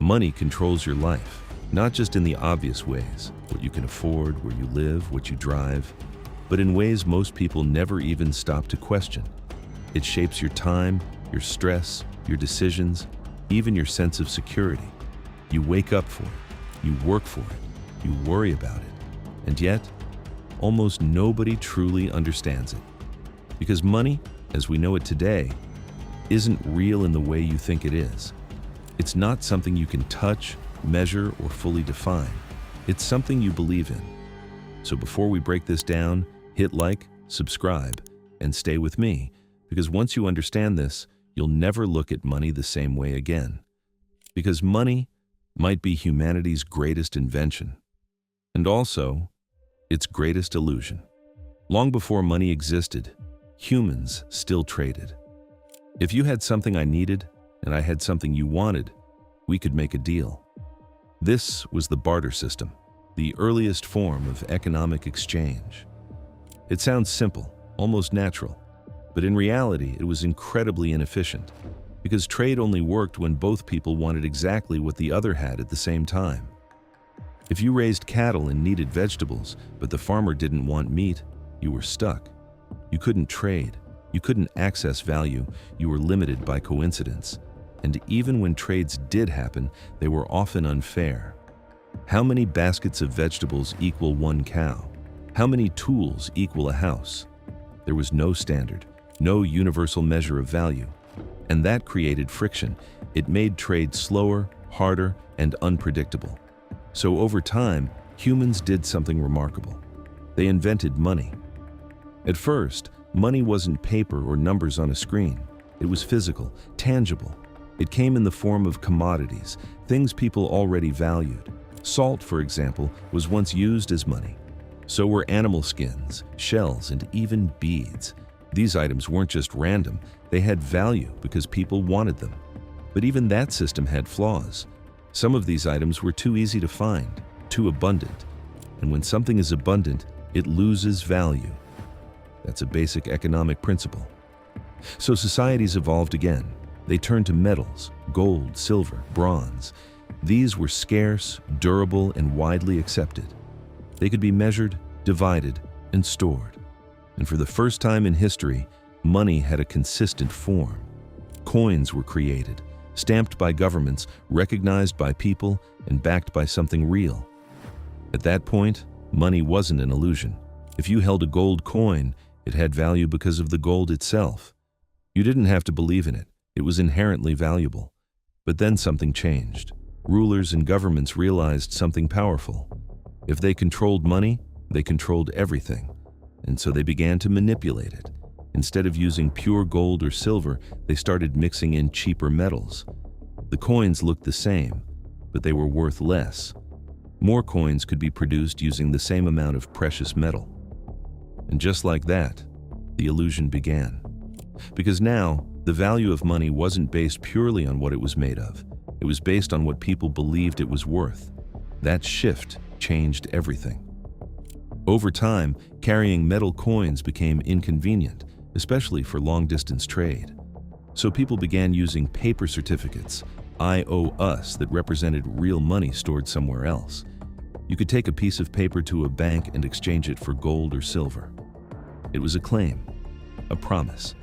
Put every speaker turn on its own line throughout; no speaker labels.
Money controls your life, not just in the obvious ways, what you can afford, where you live, what you drive, but in ways most people never even stop to question. It shapes your time, your stress, your decisions, even your sense of security. You wake up for it, you work for it, you worry about it, and yet, almost nobody truly understands it. Because money, as we know it today, isn't real in the way you think it is. It's not something you can touch, measure, or fully define. It's something you believe in. So before we break this down, hit like, subscribe, and stay with me, because once you understand this, you'll never look at money the same way again. Because money might be humanity's greatest invention, and also its greatest illusion. Long before money existed, humans still traded. If you had something I needed, and I had something you wanted, we could make a deal. This was the barter system, the earliest form of economic exchange. It sounds simple, almost natural, but in reality, it was incredibly inefficient, because trade only worked when both people wanted exactly what the other had at the same time. If you raised cattle and needed vegetables, but the farmer didn't want meat, you were stuck. You couldn't trade, you couldn't access value, you were limited by coincidence. And even when trades did happen, they were often unfair. How many baskets of vegetables equal one cow? How many tools equal a house? There was no standard, no universal measure of value. And that created friction. It made trade slower, harder, and unpredictable. So over time, humans did something remarkable. They invented money. At first, money wasn't paper or numbers on a screen. It was physical, tangible. It came in the form of commodities, things people already valued. Salt, for example, was once used as money. So were animal skins, shells, and even beads. These items weren't just random, they had value because people wanted them. But even that system had flaws. Some of these items were too easy to find, too abundant. And when something is abundant, it loses value. That's a basic economic principle. So societies evolved again. They turned to metals, gold, silver, bronze. These were scarce, durable, and widely accepted. They could be measured, divided, and stored. And for the first time in history, money had a consistent form. Coins were created, stamped by governments, recognized by people, and backed by something real. At that point, money wasn't an illusion. If you held a gold coin, it had value because of the gold itself. You didn't have to believe in it. It was inherently valuable. But then something changed. Rulers and governments realized something powerful. If they controlled money, they controlled everything. And so they began to manipulate it. Instead of using pure gold or silver, they started mixing in cheaper metals. The coins looked the same, but they were worth less. More coins could be produced using the same amount of precious metal. And just like that, the illusion began. Because now, the value of money wasn't based purely on what it was made of. It was based on what people believed it was worth. That shift changed everything. Over time, carrying metal coins became inconvenient, especially for long-distance trade. So people began using paper certificates, I owe us, that represented real money stored somewhere else. You could take a piece of paper to a bank and exchange it for gold or silver. It was a claim, a promise.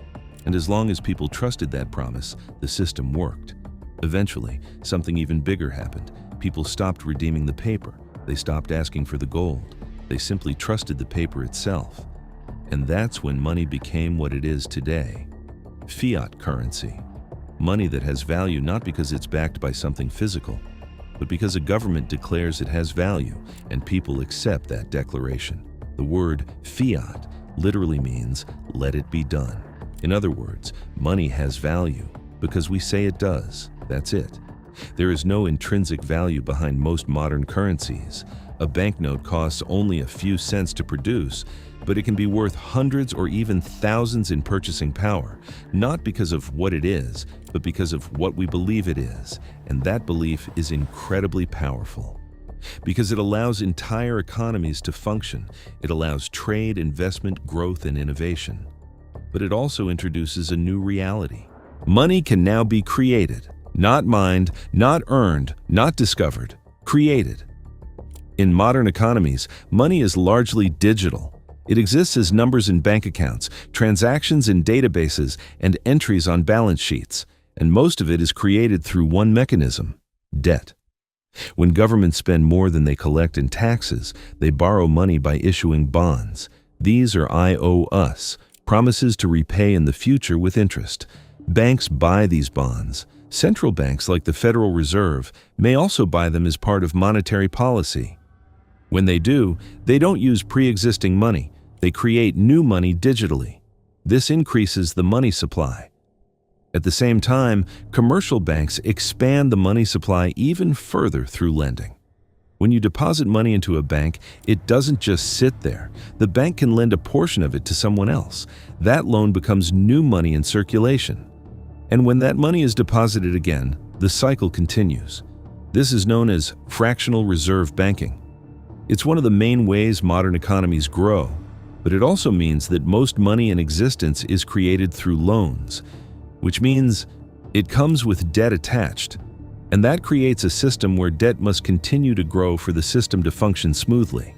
And as long as people trusted that promise, the system worked. Eventually, something even bigger happened. People stopped redeeming the paper. They stopped asking for the gold. They simply trusted the paper itself. And that's when money became what it is today. Fiat currency. Money that has value not because it's backed by something physical, but because a government declares it has value and people accept that declaration. The word fiat literally means let it be done. In other words, money has value because we say it does. That's it. There is no intrinsic value behind most modern currencies. A banknote costs only a few cents to produce, but it can be worth hundreds or even thousands in purchasing power, not because of what it is, but because of what we believe it is. And that belief is incredibly powerful. Because it allows entire economies to function. It allows trade, investment, growth, and innovation. But it also introduces a new reality. Money can now be created, Not mined, not earned, not discovered, created. In modern economies, money is largely digital. It exists as numbers in bank accounts, transactions in databases, and entries on balance sheets, and most of it is created through one mechanism: debt. When governments spend more than they collect in taxes, they borrow money by issuing bonds. These are I owe us, promises to repay in the future with interest. Banks buy these bonds. Central banks like the Federal Reserve may also buy them as part of monetary policy. When they do, they don't use pre-existing money. They create new money digitally. This increases the money supply. At the same time, commercial banks expand the money supply even further through lending. When you deposit money into a bank, it doesn't just sit there. The bank can lend a portion of it to someone else. That loan becomes new money in circulation. And when that money is deposited again, the cycle continues. This is known as fractional reserve banking. It's one of the main ways modern economies grow, but it also means that most money in existence is created through loans, which means it comes with debt attached. And that creates a system where debt must continue to grow for the system to function smoothly.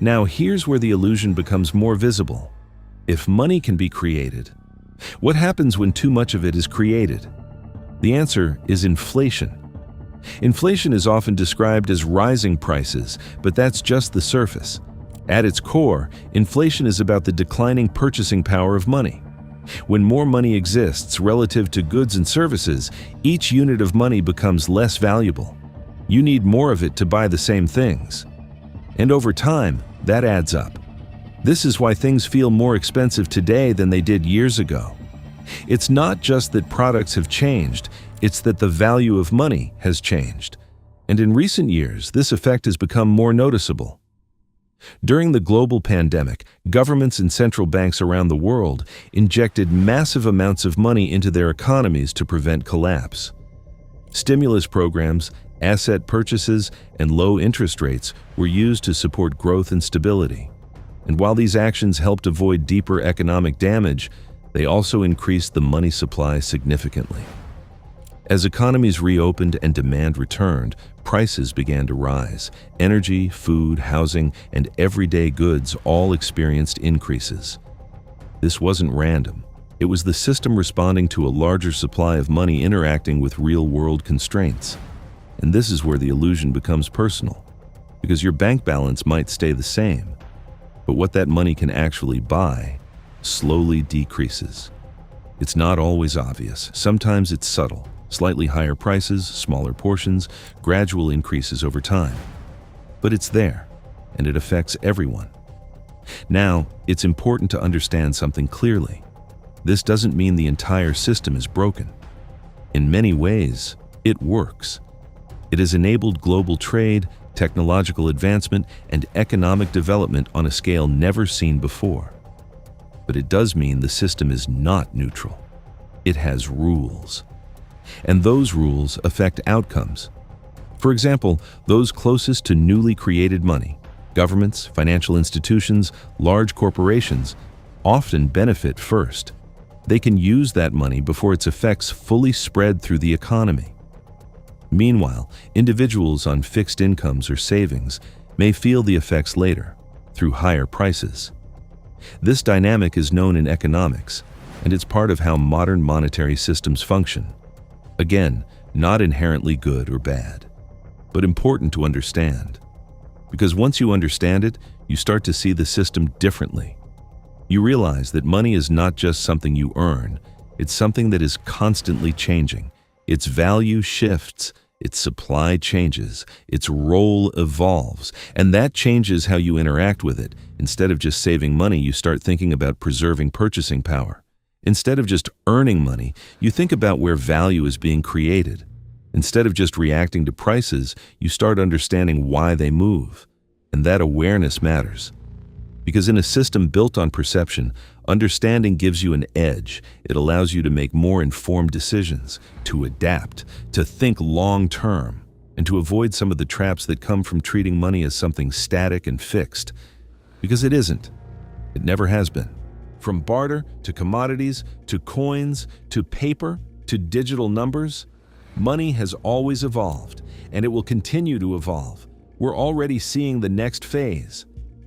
Now, here's where the illusion becomes more visible. If money can be created, what happens when too much of it is created? The answer is inflation. Inflation is often described as rising prices, but that's just the surface. At its core, inflation is about the declining purchasing power of money. When more money exists relative to goods and services, each unit of money becomes less valuable. You need more of it to buy the same things. And over time, that adds up. This is why things feel more expensive today than they did years ago. It's not just that products have changed, it's that the value of money has changed. And in recent years, this effect has become more noticeable. During the global pandemic, governments and central banks around the world injected massive amounts of money into their economies to prevent collapse. Stimulus programs, asset purchases, and low interest rates were used to support growth and stability. And while these actions helped avoid deeper economic damage, they also increased the money supply significantly. As economies reopened and demand returned, prices began to rise. Energy, food, housing, and everyday goods all experienced increases. This wasn't random. It was the system responding to a larger supply of money interacting with real-world constraints. And this is where the illusion becomes personal, because your bank balance might stay the same, but what that money can actually buy slowly decreases. It's not always obvious. Sometimes it's subtle. Slightly higher prices, smaller portions, gradual increases over time. But it's there, and it affects everyone. Now, it's important to understand something clearly. This doesn't mean the entire system is broken. In many ways, it works. It has enabled global trade, technological advancement, and economic development on a scale never seen before. But it does mean the system is not neutral. It has rules. And those rules affect outcomes. For example, those closest to newly created money, governments, financial institutions, large corporations, often benefit first. They can use that money before its effects fully spread through the economy. Meanwhile, individuals on fixed incomes or savings may feel the effects later, through higher prices. This dynamic is known in economics, and it's part of how modern monetary systems function. Again, not inherently good or bad, but important to understand. Because once you understand it, you start to see the system differently. You realize that money is not just something you earn, it's something that is constantly changing. Its value shifts, its supply changes, its role evolves, and that changes how you interact with it. Instead of just saving money, you start thinking about preserving purchasing power. Instead of just earning money, you think about where value is being created. Instead of just reacting to prices, you start understanding why they move. And that awareness matters. Because in a system built on perception, understanding gives you an edge. It allows you to make more informed decisions, to adapt, to think long-term, and to avoid some of the traps that come from treating money as something static and fixed. Because it isn't. It never has been. From barter to commodities to coins to paper to digital numbers, Money has always evolved, and it will continue to evolve. We're already seeing the next phase.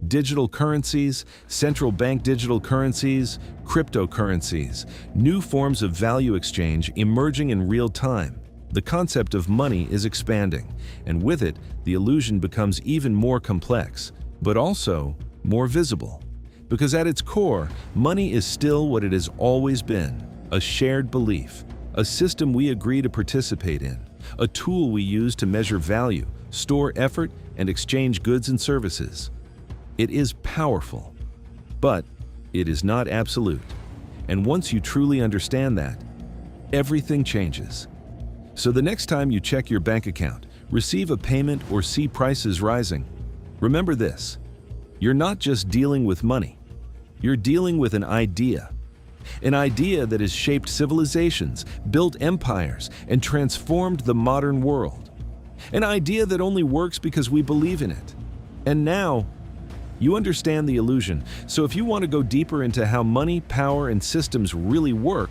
Digital currencies, central bank digital currencies, cryptocurrencies, new forms of value exchange emerging in real time. The concept of money is expanding, and with it, the illusion becomes even more complex, but also more visible. Because at its core, money is still what it has always been, a shared belief, a system we agree to participate in, a tool we use to measure value, store effort, and exchange goods and services. It is powerful, but it is not absolute. And once you truly understand that, everything changes. So the next time you check your bank account, receive a payment, or see prices rising, remember this: you're not just dealing with money, you're dealing with an idea that has shaped civilizations, built empires, and transformed the modern world. An idea that only works because we believe in it. And now, you understand the illusion, so if you want to go deeper into how money, power, and systems really work,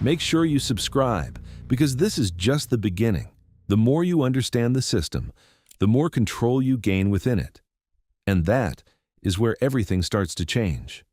make sure you subscribe, because this is just the beginning. The more you understand the system, the more control you gain within it. And that is where everything starts to change.